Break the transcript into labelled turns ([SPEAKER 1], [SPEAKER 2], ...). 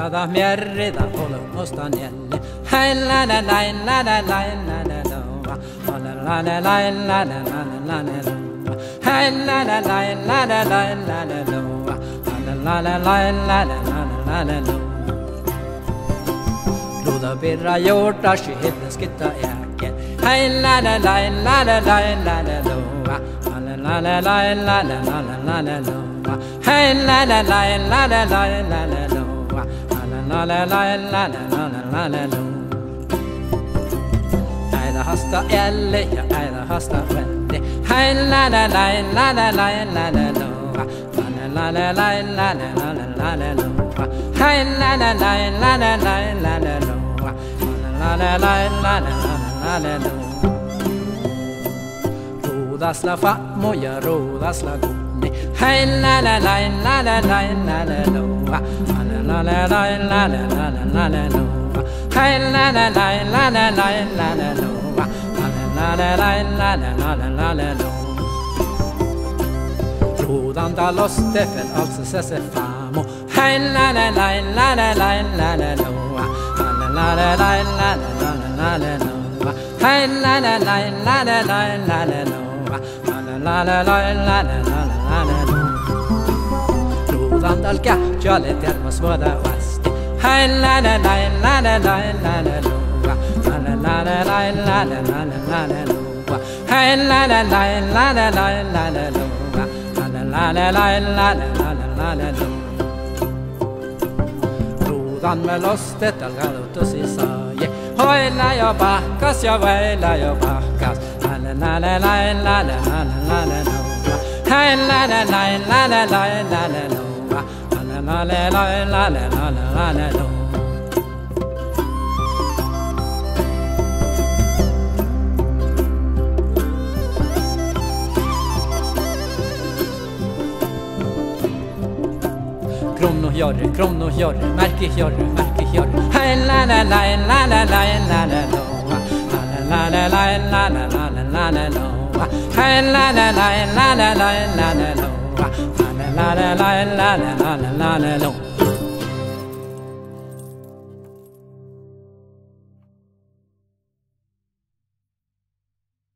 [SPEAKER 1] da mierda holo mostanelli hai la la la la la la la la la la la la la la la la hai la la la la la la la la la la la la la Luda birra gjorda skyhitten skitta äken hai la la la la la la la la la la la la la la Hey la la la la la la la la la la la la la Aida hasta elle ja aida hasta vende Hey la la la la la la la la la la la la la la Hey la la la la la la la la la la la la Rodas la famo ja rodas la gunni Hey la la la la la la la la la la la la la la la Hey la la la la la la la la la la la la Rodan da loste för alltså se famo Hey la la la la la la la la la la la Hey la la la la la la la la la la la la Rodan dal gaccio alle termos voda vasti Hey la la la la la la la la la la la la la Hey la la la la la la la la la la la Rodan med lostet al galotto si saie Hoi la yo backas yo vai la yo backas la la la la la la la la Hey la la la la la la la la la la la la Krono jorre, märke jorre Hey la la la la la la la la la la la la la la Hey la la la la la la la la la la la la la la la